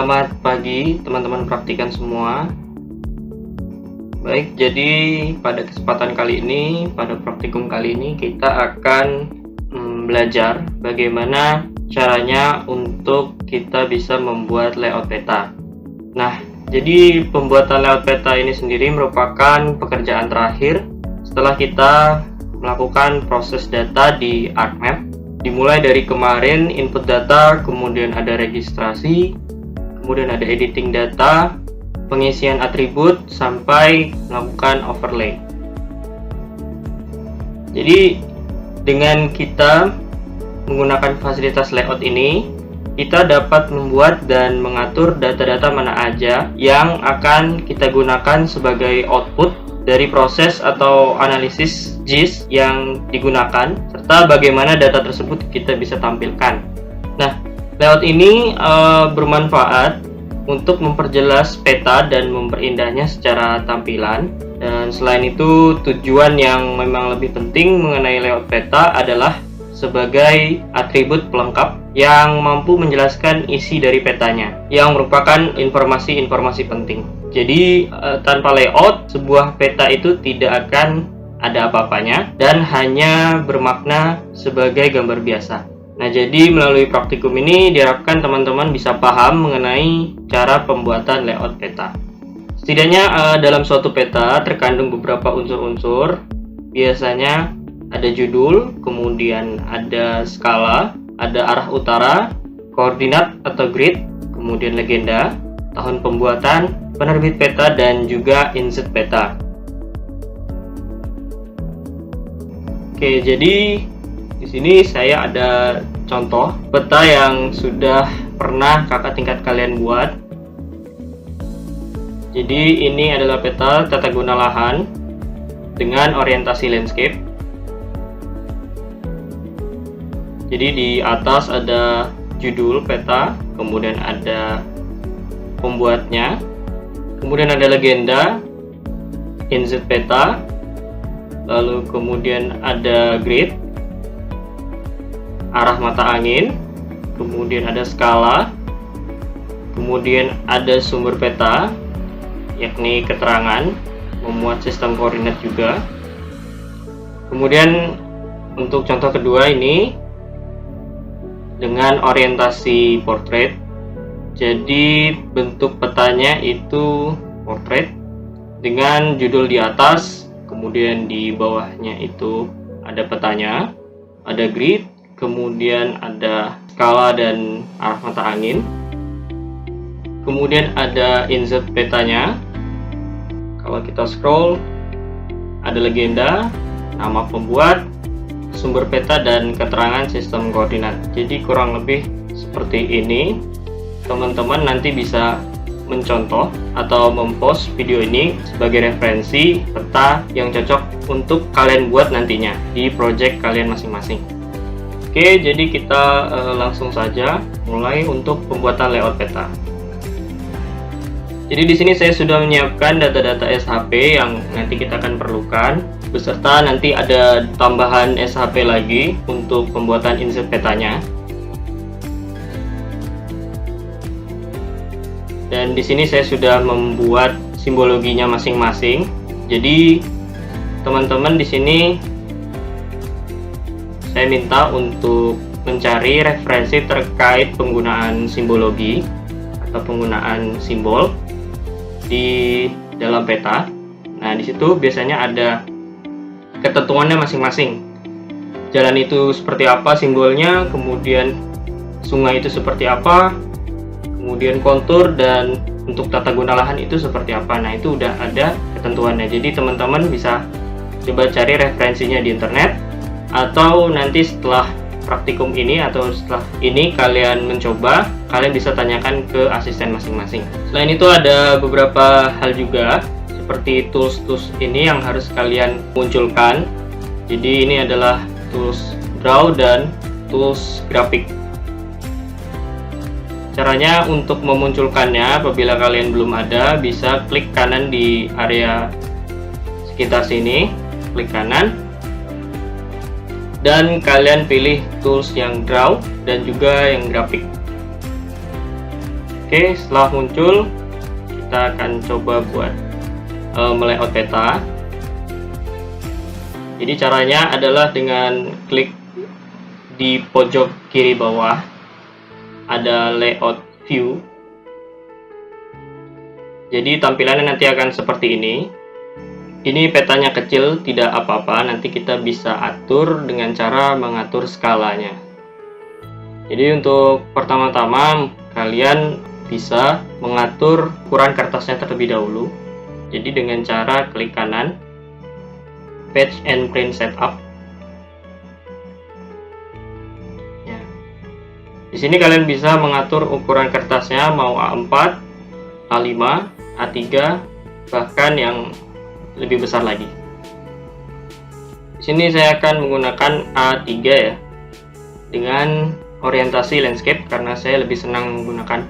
Selamat pagi teman-teman praktikan semua. Baik, jadi pada kesempatan kali ini, pada praktikum kali ini kita akan belajar bagaimana caranya untuk kita bisa membuat layout peta. Nah, jadi pembuatan layout peta ini sendiri merupakan pekerjaan terakhir setelah kita melakukan proses data di ArcMap. Dimulai dari kemarin input data, kemudian ada registrasi, kemudian ada editing data, pengisian atribut, sampai melakukan overlay. Jadi dengan kita menggunakan fasilitas layout ini, kita dapat membuat dan mengatur data-data mana aja yang akan kita gunakan sebagai output dari proses atau analisis GIS yang digunakan, serta bagaimana data tersebut kita bisa tampilkan. Nah, layout ini bermanfaat untuk memperjelas peta dan memperindahnya secara tampilan. Dan selain itu, tujuan yang memang lebih penting mengenai layout peta adalah sebagai atribut pelengkap yang mampu menjelaskan isi dari petanya, yang merupakan informasi-informasi penting. Jadi tanpa layout, sebuah peta itu tidak akan ada apa-apanya dan hanya bermakna sebagai gambar biasa. Nah, jadi melalui praktikum ini diharapkan teman-teman bisa paham mengenai cara pembuatan layout peta. Setidaknya dalam suatu peta terkandung beberapa unsur-unsur. Biasanya ada judul, kemudian ada skala, ada arah utara, koordinat atau grid, kemudian legenda, tahun pembuatan, penerbit peta, dan juga insert peta. Oke, jadi di sini saya ada contoh peta yang sudah pernah kakak tingkat kalian buat. Jadi ini adalah peta tata guna lahan dengan orientasi landscape. Jadi di atas ada judul peta, kemudian ada pembuatnya, kemudian ada legenda, insert peta, lalu kemudian ada grid, arah mata angin, kemudian ada skala, kemudian ada sumber peta, yakni keterangan, memuat sistem koordinat juga. Kemudian untuk contoh kedua ini dengan orientasi portrait. Jadi bentuk petanya itu portrait dengan judul di atas, kemudian di bawahnya itu ada petanya, ada grid, kemudian ada skala dan arah mata angin, kemudian ada insert petanya. Kalau kita scroll, ada legenda, nama pembuat, sumber peta, dan keterangan sistem koordinat. Jadi kurang lebih seperti ini. Teman-teman nanti bisa mencontoh atau mempost video ini sebagai referensi peta yang cocok untuk kalian buat nantinya di project kalian masing-masing. Oke, jadi kita langsung saja mulai untuk pembuatan layout peta. Jadi di sini saya sudah menyiapkan data-data SHP yang nanti kita akan perlukan, beserta nanti ada tambahan SHP lagi untuk pembuatan insert petanya. Dan di sini saya sudah membuat simbologinya masing-masing. Jadi teman-teman di sini saya minta untuk mencari referensi terkait penggunaan simbologi atau penggunaan simbol di dalam peta. Nah, di situ biasanya ada ketentuannya masing-masing. Jalan itu seperti apa simbolnya, kemudian sungai itu seperti apa, kemudian kontur, dan untuk tata guna lahan itu seperti apa. Nah, itu udah ada ketentuannya. Jadi teman-teman bisa coba cari referensinya di internet, atau nanti setelah praktikum ini atau setelah ini kalian mencoba, kalian bisa tanyakan ke asisten masing-masing. Selain itu ada beberapa hal juga, seperti tools ini yang harus kalian munculkan. Jadi ini adalah tools draw dan tools grafik. Caranya untuk memunculkannya, apabila kalian belum ada, bisa klik kanan di area sekitar sini, klik kanan, dan kalian pilih tools yang draw dan juga yang grafik. Oke, setelah muncul, kita akan coba buat melayout peta. Jadi caranya adalah dengan klik di pojok kiri bawah, ada layout view. Jadi tampilannya nanti akan seperti ini. Ini petanya kecil, tidak apa-apa, nanti kita bisa atur dengan cara mengatur skalanya. Jadi untuk pertama-tama kalian bisa mengatur ukuran kertasnya terlebih dahulu. Jadi dengan cara klik kanan, Page and Print Setup. Ya. Di sini kalian bisa mengatur ukuran kertasnya mau A4, A5, A3, bahkan yang lebih besar lagi. Di sini saya akan menggunakan A3 ya, dengan orientasi landscape karena saya lebih senang menggunakan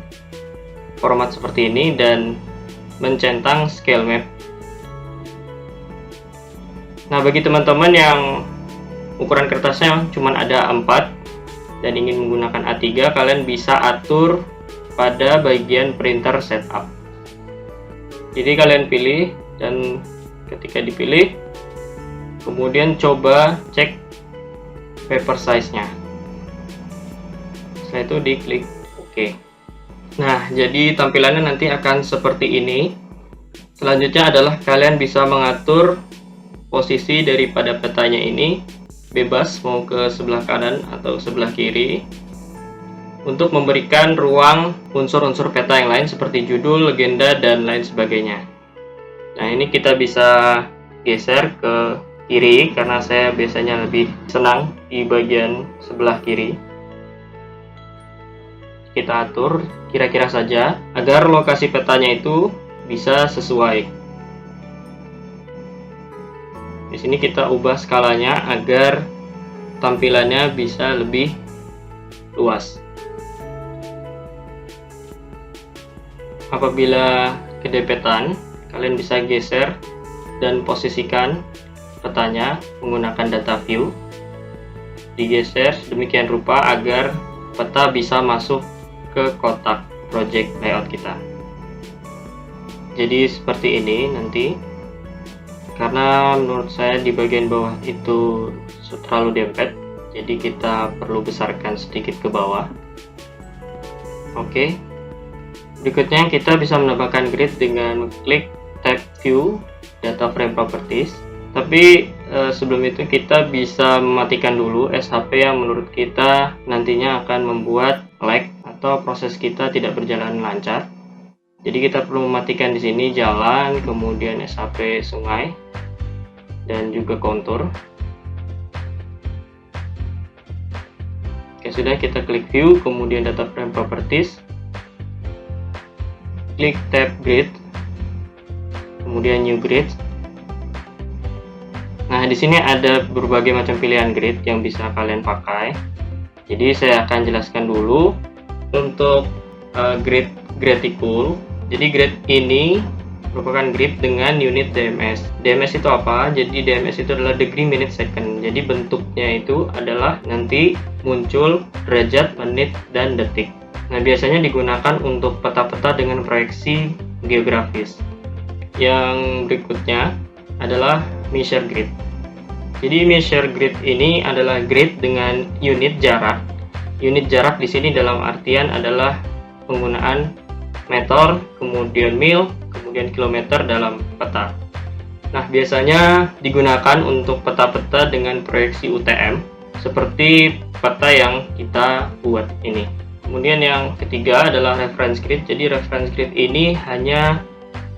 format seperti ini dan mencentang scale map. Nah, bagi teman-teman yang ukuran kertasnya cuma ada A4 dan ingin menggunakan A3, kalian bisa atur pada bagian printer setup. Jadi kalian pilih, dan ketika dipilih kemudian coba cek paper size-nya. Setelah itu diklik OK. Nah, jadi tampilannya nanti akan seperti ini. Selanjutnya adalah kalian bisa mengatur posisi daripada petanya ini bebas mau ke sebelah kanan atau sebelah kiri untuk memberikan ruang unsur-unsur peta yang lain seperti judul, legenda, dan lain sebagainya. Nah, ini kita bisa geser ke kiri karena saya biasanya lebih senang di bagian sebelah kiri. Kita atur kira-kira saja agar lokasi petanya itu bisa sesuai. Di sini kita ubah skalanya agar tampilannya bisa lebih luas. Apabila kedepetan, kalian bisa geser dan posisikan petanya menggunakan data view. Digeser demikian rupa agar peta bisa masuk ke kotak project layout kita. Jadi seperti ini nanti, karena menurut saya di bagian bawah itu terlalu dempet, jadi kita perlu besarkan sedikit ke bawah. Oke. Berikutnya kita bisa menambahkan grid dengan klik tab view data frame properties. Tapi sebelum itu kita bisa mematikan dulu SHP yang menurut kita nantinya akan membuat lag atau proses kita tidak berjalan lancar. Jadi kita perlu mematikan di sini jalan, kemudian SHP sungai, dan juga kontur. Oke, sudah, kita klik view, kemudian data frame properties, klik tab grid, kemudian new grid. Nah, di sini ada berbagai macam pilihan grid yang bisa kalian pakai. Jadi saya akan jelaskan dulu untuk grid Graticool. Jadi grid ini merupakan grid dengan unit DMS. DMS itu apa? Jadi DMS itu adalah degree, minute, second. Jadi bentuknya itu adalah nanti muncul derajat, menit, dan detik. Nah, biasanya digunakan untuk peta-peta dengan proyeksi geografis. Yang berikutnya adalah measure grid. Jadi measure grid ini adalah grid dengan unit jarak. Unit jarak di sini dalam artian adalah penggunaan meter, kemudian mil, kemudian kilometer dalam peta. Nah, biasanya digunakan untuk peta-peta dengan proyeksi UTM seperti peta yang kita buat ini. Kemudian yang ketiga adalah reference grid. Jadi reference grid ini hanya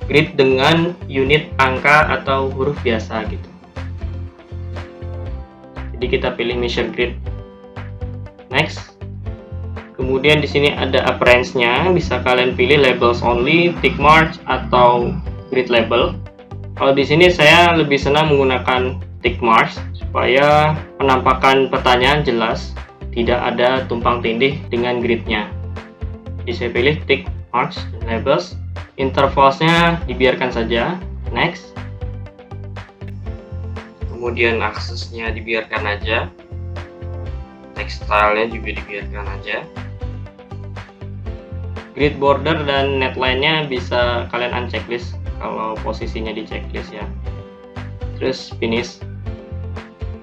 grid dengan unit angka atau huruf biasa gitu. Jadi kita pilih measure grid. Next. Kemudian di sini ada appearance-nya, bisa kalian pilih labels only, tick mark, atau grid label. Kalau di sini saya lebih senang menggunakan tick mark supaya penampakan petanya jelas, tidak ada tumpang tindih dengan gridnya. Jadi saya pilih tick marks dan labels. Intervalsnya dibiarkan saja. Next. Kemudian aksesnya dibiarkan aja. Text style-nya juga dibiarkan aja. Grid border dan netline-nya bisa kalian unchecklist kalau posisinya di checklist ya. Terus finish.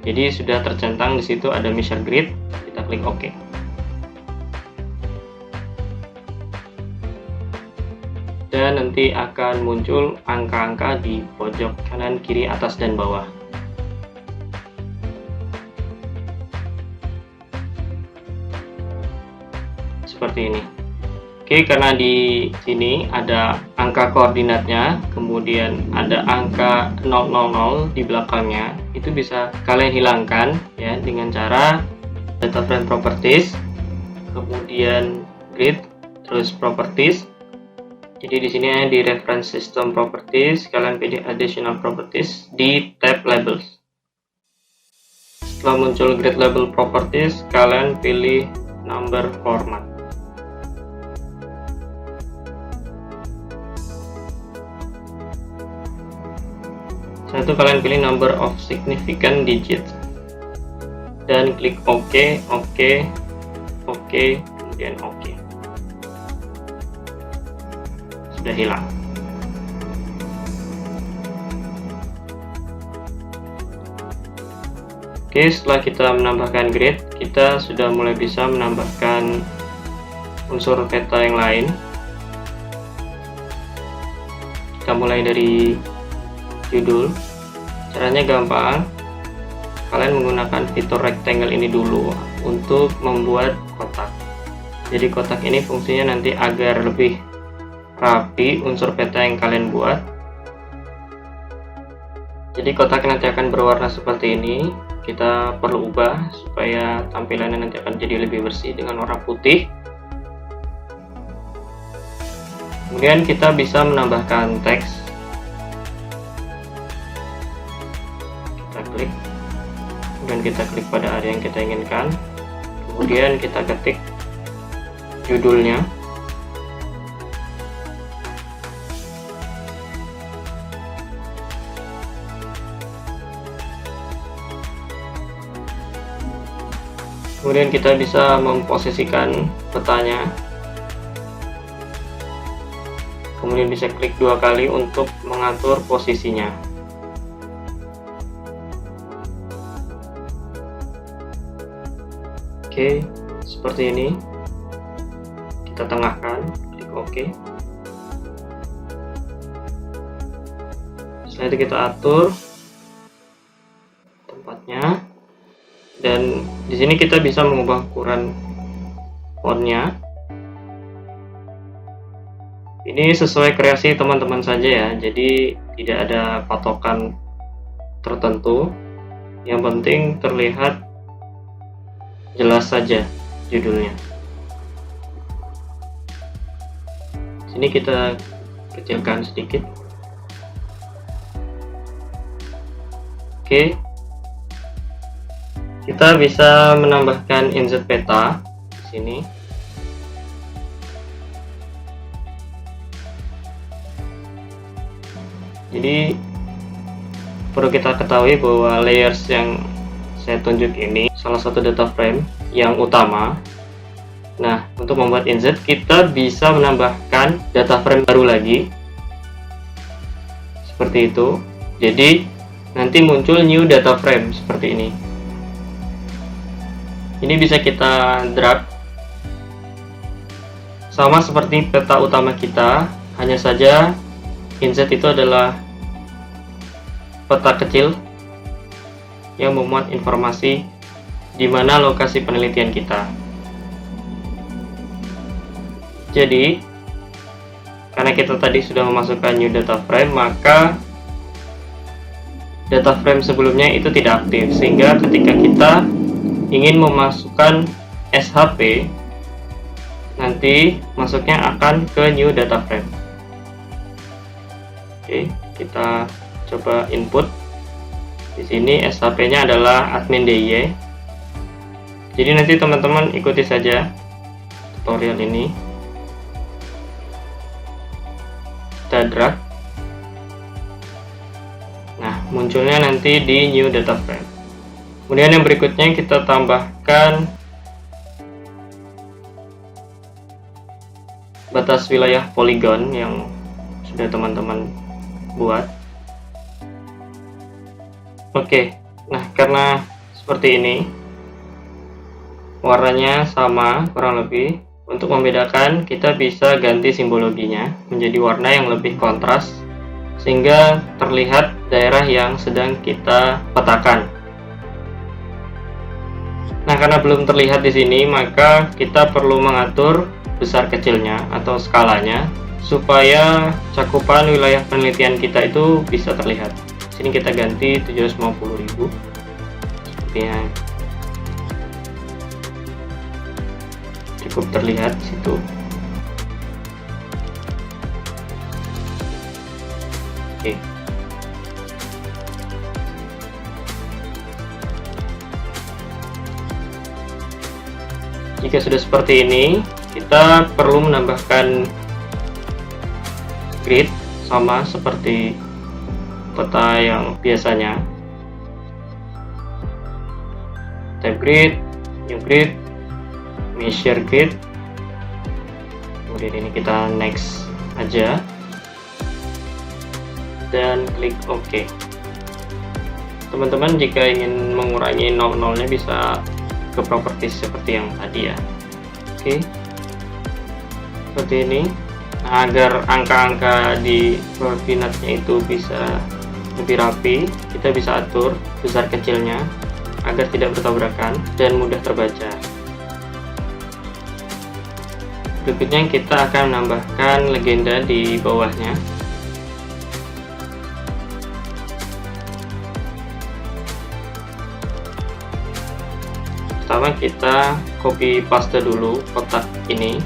Jadi sudah tercentang di situ ada measure grid, kita klik OK. Dan nanti akan muncul angka-angka di pojok kanan, kiri, atas, dan bawah. Seperti ini. Oke, karena di sini ada angka koordinatnya, kemudian ada angka 000 di belakangnya, itu bisa kalian hilangkan ya dengan cara data frame properties, kemudian grid, terus properties. Jadi di sini di reference system properties, kalian pilih additional properties di tab labels. Setelah muncul grid label properties, kalian pilih number format. Setelah itu kalian pilih number of significant digits dan klik OK, OK, OK, kemudian OK. Sudah hilang. Oke, setelah kita menambahkan grid, kita sudah mulai bisa menambahkan unsur peta yang lain. Kita mulai dari judul. Caranya gampang. Kalian menggunakan fitur rectangle ini dulu untuk membuat kotak. Jadi kotak ini fungsinya nanti agar lebih rapi unsur peta yang kalian buat. Jadi kotak nanti akan berwarna seperti ini. Kita perlu ubah supaya tampilannya nanti akan jadi lebih bersih dengan warna putih. Kemudian kita bisa menambahkan teks. Kita klik, kemudian kita klik pada area yang kita inginkan. Kemudian kita ketik judulnya. Kemudian kita bisa memposisikan petanya. Kemudian bisa klik 2 kali untuk mengatur posisinya. Oke, seperti ini. Kita tengahkan, klik OK. Setelah itu kita atur tempatnya. Dan di sini kita bisa mengubah ukuran fontnya. Ini sesuai kreasi teman-teman saja ya, jadi tidak ada patokan tertentu. Yang penting terlihat jelas saja judulnya. Sini kita kecilkan sedikit. Oke. Kita bisa menambahkan insert peta di sini. Jadi perlu kita ketahui bahwa layers yang saya tunjuk ini salah satu data frame yang utama. Nah, untuk membuat insert kita bisa menambahkan data frame baru lagi. Seperti itu. Jadi nanti muncul new data frame seperti ini. Ini bisa kita drag sama seperti peta utama kita, hanya saja insert itu adalah peta kecil yang memuat informasi di mana lokasi penelitian kita. Jadi karena kita tadi sudah memasukkan new data frame, maka data frame sebelumnya itu tidak aktif, sehingga ketika kita ingin memasukkan SHP, nanti masuknya akan ke new data frame. Oke, kita coba input. Di sini SHP-nya adalah admin DIY. Jadi nanti teman-teman ikuti saja tutorial ini. Kita drag. Nah, munculnya nanti di new data frame. Kemudian yang berikutnya kita tambahkan batas wilayah poligon yang sudah teman-teman buat. Oke, nah karena seperti ini warnanya sama kurang lebih, untuk membedakan kita bisa ganti simbologinya menjadi warna yang lebih kontras sehingga terlihat daerah yang sedang kita petakan. Nah, karena belum terlihat di sini, maka kita perlu mengatur besar kecilnya atau skalanya supaya cakupan wilayah penelitian kita itu bisa terlihat. Sini kita ganti 750.000 sepertinya cukup terlihat di situ. Oke. Jika sudah seperti ini, kita perlu menambahkan grid sama seperti peta yang biasanya. Type grid, new grid, measure grid. Kemudian ini kita next aja dan klik OK. Teman-teman jika ingin mengurangi 00-nya bisa ke properties seperti yang tadi ya. Oke, seperti ini. Nah, agar angka-angka di koordinatnya itu bisa lebih rapi, kita bisa atur besar kecilnya agar tidak bertabrakan dan mudah terbaca. Berikutnya kita akan menambahkan legenda di bawahnya. Pertama kita copy paste dulu kotak ini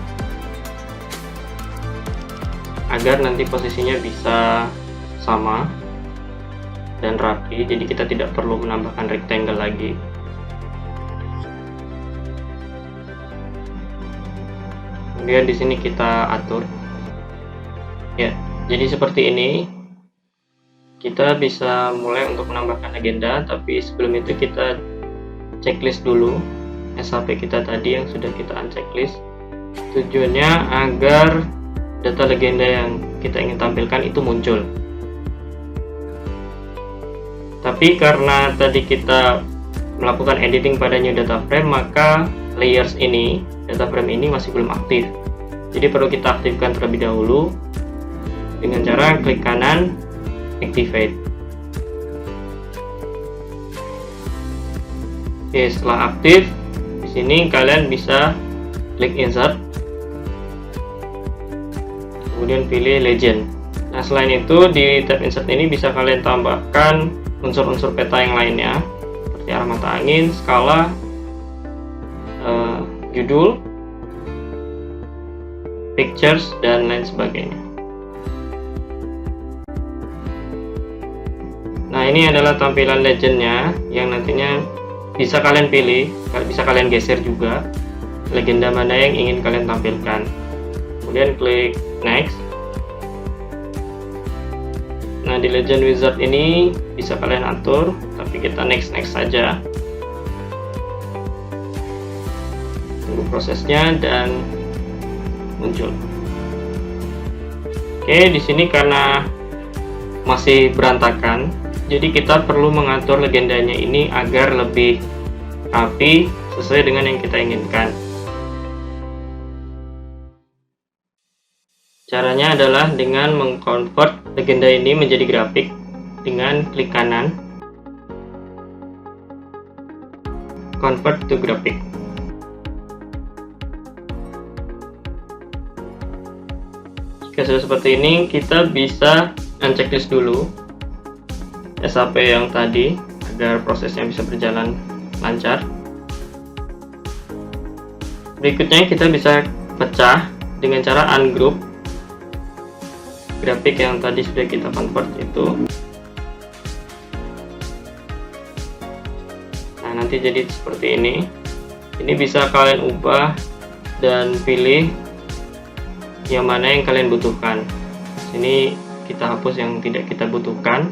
agar nanti posisinya bisa sama dan rapi, jadi kita tidak perlu menambahkan rectangle lagi. Kemudian di sini kita atur ya, jadi seperti ini. Kita bisa mulai untuk menambahkan legenda, tapi sebelum itu kita checklist dulu SHP kita tadi yang sudah kita unchecklist. Tujuannya agar data legenda yang kita ingin tampilkan itu muncul. Tapi karena tadi kita melakukan editing pada new data frame, maka layers ini, data frame ini masih belum aktif. Jadi perlu kita aktifkan terlebih dahulu dengan cara klik kanan activate. Oke, setelah aktif, di sini kalian bisa klik insert, kemudian pilih legend. Nah, selain itu di tab insert ini bisa kalian tambahkan unsur-unsur peta yang lainnya seperti arah mata angin, skala, judul, pictures, dan lain sebagainya. Nah, ini adalah tampilan legendnya yang nantinya bisa kalian pilih, bisa kalian geser juga legenda mana yang ingin kalian tampilkan. Kemudian klik next. Nah, di legend wizard ini bisa kalian atur, tapi kita next saja. Tunggu prosesnya dan muncul. Oke, di sini karena masih berantakan, jadi kita perlu mengatur legendanya ini agar lebih rapi sesuai dengan yang kita inginkan. Caranya adalah dengan mengconvert legenda ini menjadi grafik dengan klik kanan convert to graphic. Jika sudah seperti ini, kita bisa unchecklist dulu SHP yang tadi agar prosesnya bisa berjalan lancar. Berikutnya kita bisa pecah dengan cara ungroup grafik yang tadi sudah kita convert itu. Nah, nanti jadi seperti ini. Ini bisa kalian ubah dan pilih yang mana yang kalian butuhkan. Sini kita hapus yang tidak kita butuhkan.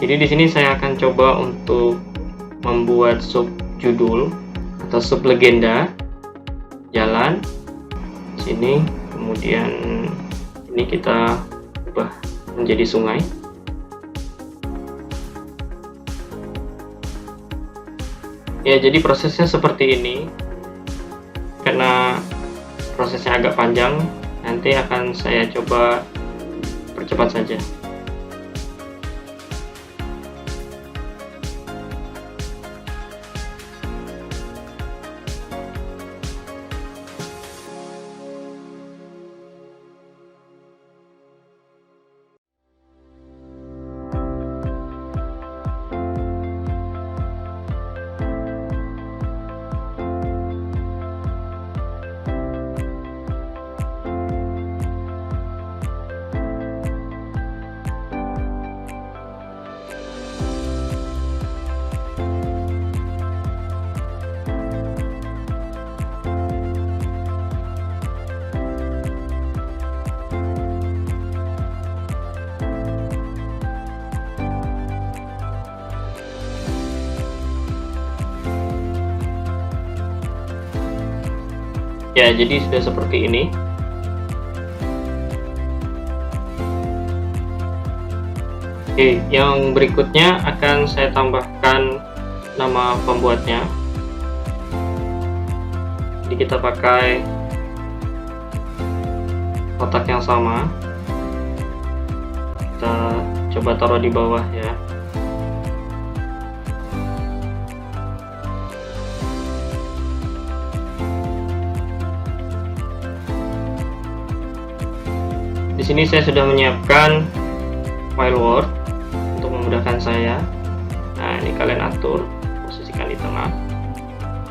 Jadi di sini saya akan coba untuk membuat sub judul atau sub legenda jalan sini, kemudian ini kita ubah menjadi sungai. Ya, jadi prosesnya seperti ini. Karena prosesnya agak panjang, nanti akan saya coba percepat saja. Ya, jadi sudah seperti ini. Oke, yang berikutnya akan saya tambahkan nama pembuatnya. Jadi kita pakai kotak yang sama. Kita coba taruh di bawah ya. Di sini saya sudah menyiapkan file Word untuk memudahkan saya. Nah, ini kalian atur, posisikan di tengah.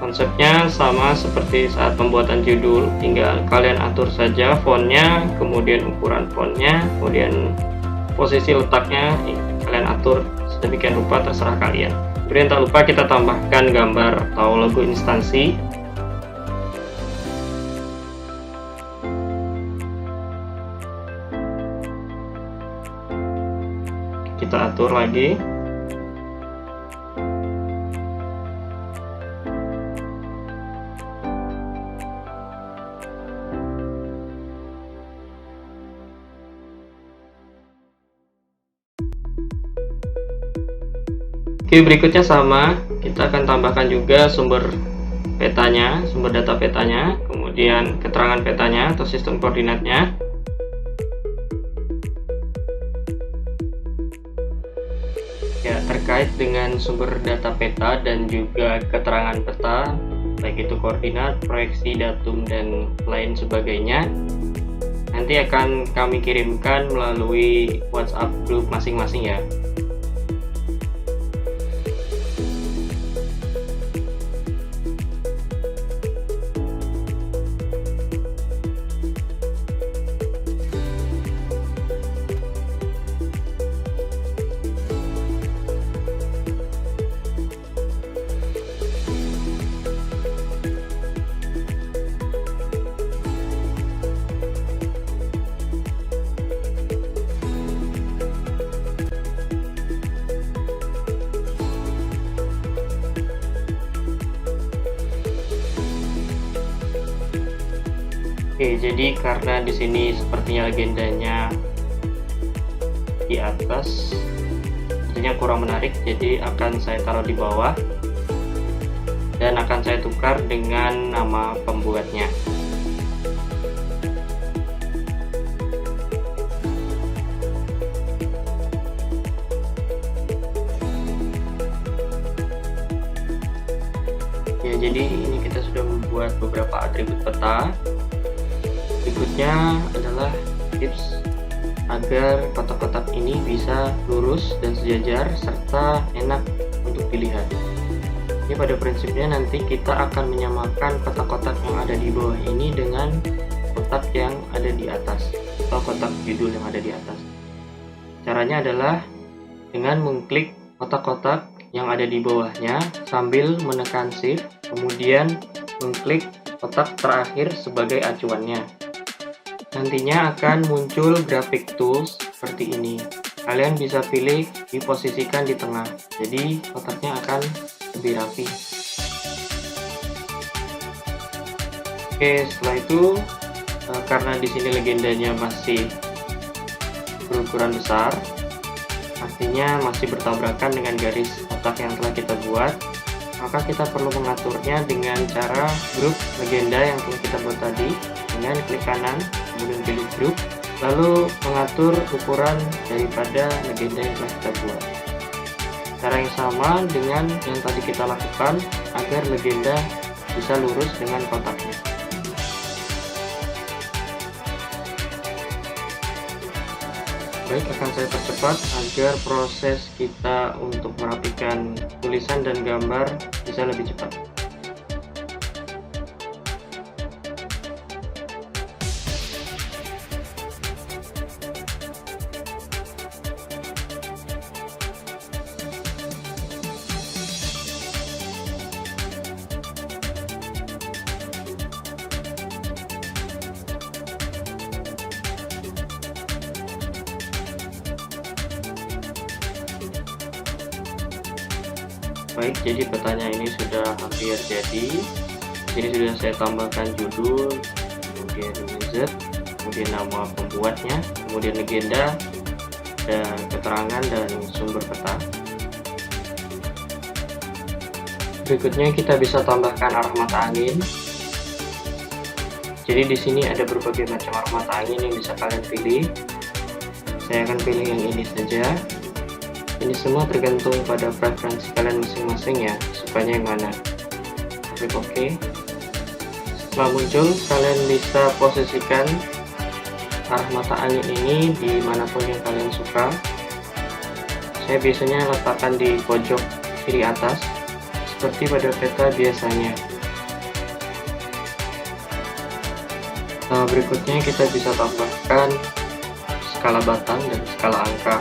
Konsepnya sama seperti saat pembuatan judul, tinggal kalian atur saja fontnya, kemudian ukuran fontnya, kemudian posisi letaknya kalian atur sedemikian rupa, terserah kalian. Kemudian tak lupa kita tambahkan gambar atau logo instansi. Kita atur lagi. Oke, berikutnya sama, kita akan tambahkan juga sumber petanya, sumber data petanya, kemudian keterangan petanya atau sistem koordinatnya. Ya, terkait dengan sumber data peta dan juga keterangan peta, baik itu koordinat, proyeksi, datum, dan lain sebagainya, nanti akan kami kirimkan melalui WhatsApp grup masing-masing ya. Oke, jadi karena di sini sepertinya legendanya di atas, sepertinya kurang menarik, jadi akan saya taruh di bawah dan akan saya tukar dengan nama pembuatnya. Ya, jadi ini kita sudah membuat beberapa atribut peta. Berikutnya adalah tips agar kotak-kotak ini bisa lurus dan sejajar serta enak untuk dilihat. Ini pada prinsipnya nanti kita akan menyamakan kotak-kotak yang ada di bawah ini dengan kotak yang ada di atas atau kotak judul yang ada di atas. Caranya adalah dengan mengklik kotak-kotak yang ada di bawahnya sambil menekan Shift, kemudian mengklik kotak terakhir sebagai acuannya. Nantinya akan muncul graphic tools seperti ini. kalian bisa pilih diposisikan di tengah, jadi kotaknya akan lebih rapi. Oke, setelah itu karena di sini legendanya masih berukuran besar, artinya masih bertabrakan dengan garis kotak yang telah kita buat, maka kita perlu mengaturnya dengan cara grup legenda yang telah kita buat tadi, dengan klik kanan kemudian pilih grup, lalu mengatur ukuran daripada legenda yang telah kita buat. Cara yang sama dengan yang tadi kita lakukan agar legenda bisa lurus dengan kotaknya. Baik, akan saya percepat agar proses kita untuk merapikan tulisan dan gambar bisa lebih cepat. Baik, jadi petanya ini sudah hampir jadi. Ini sudah saya tambahkan judul, kemudian wizard, kemudian nama pembuatnya, kemudian legenda, dan keterangan dan sumber peta. Berikutnya kita bisa tambahkan arah mata angin. Jadi di sini ada berbagai macam arah mata angin yang bisa kalian pilih. Saya akan pilih yang ini saja. Ini semua tergantung pada preferensi kalian masing-masing ya, sukanya yang mana. Klik OK. Setelah muncul, kalian bisa posisikan arah mata angin ini dimanapun yang kalian suka. Saya biasanya letakkan di pojok kiri atas, seperti pada peta biasanya. Nah, berikutnya kita bisa tambahkan skala batang dan skala angka.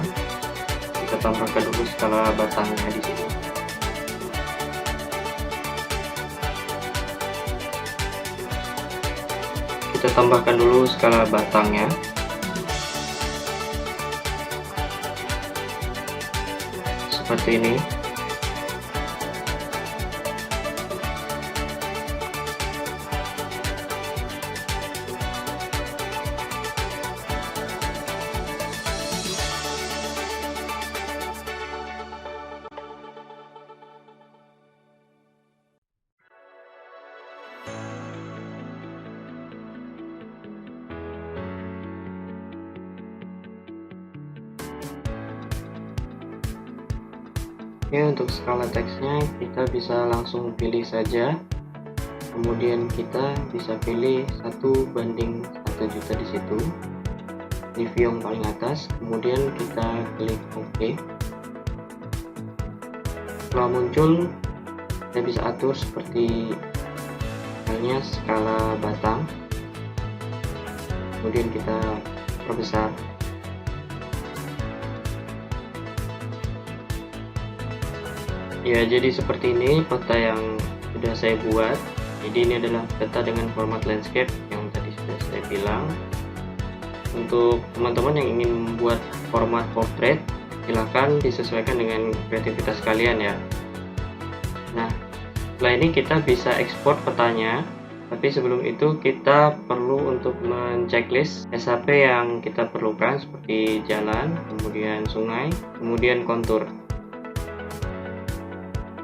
Kita tambahkan dulu skala batangnya di sini. Kita tambahkan dulu skala batangnya. Seperti ini. Oke, untuk skala teksnya kita bisa langsung pilih saja, kemudian kita bisa pilih 1:1 juta di situ di view yang paling atas, kemudian kita klik OK. Setelah muncul, kita bisa atur seperti halnya skala batang, kemudian kita perbesar. Ya, jadi seperti ini peta yang sudah saya buat. Jadi ini adalah peta dengan format landscape yang tadi sudah saya bilang. Untuk teman-teman yang ingin membuat format portrait, silahkan disesuaikan dengan kreativitas kalian ya. Nah, setelah ini kita bisa ekspor petanya. Tapi sebelum itu kita perlu untuk men-checklist SHP yang kita perlukan, seperti jalan, kemudian sungai, kemudian kontur.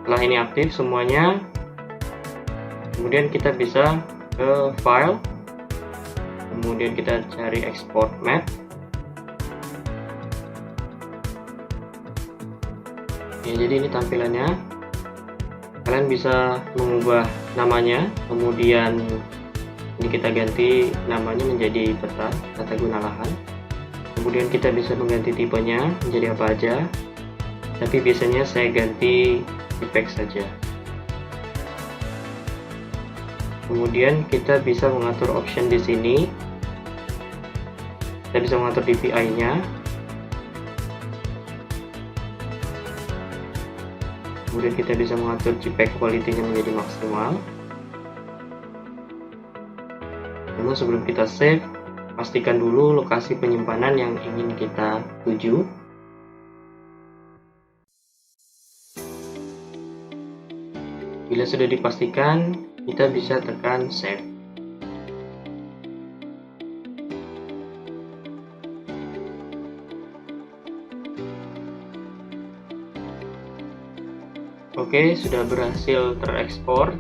Setelah ini aktif semuanya, kemudian kita bisa ke file, kemudian kita cari export map. Ya, jadi ini tampilannya. Kalian bisa mengubah namanya, kemudian ini kita ganti namanya menjadi peta tata guna lahan. Kemudian kita bisa mengganti tipenya menjadi apa aja, tapi biasanya saya ganti JPEG saja. Kemudian kita bisa mengatur option di sini. Kita bisa mengatur DPI-nya. Kemudian kita bisa mengatur JPEG quality-nya menjadi maksimal. Namun sebelum kita save, pastikan dulu lokasi penyimpanan yang ingin kita tuju. Bila sudah dipastikan, kita bisa tekan save. Oke, sudah berhasil terekspor.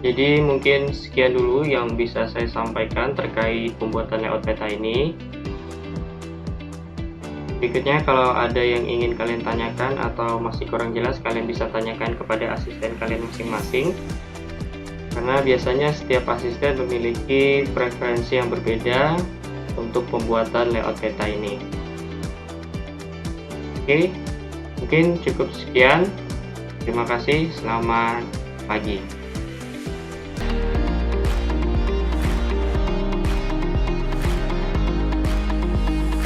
Jadi mungkin sekian dulu yang bisa saya sampaikan terkait pembuatan layout peta ini. Berikutnya, kalau ada yang ingin kalian tanyakan atau masih kurang jelas, kalian bisa tanyakan kepada asisten kalian masing-masing. Karena biasanya setiap asisten memiliki preferensi yang berbeda untuk pembuatan layout peta ini. Oke, mungkin cukup sekian. Terima kasih, selamat pagi.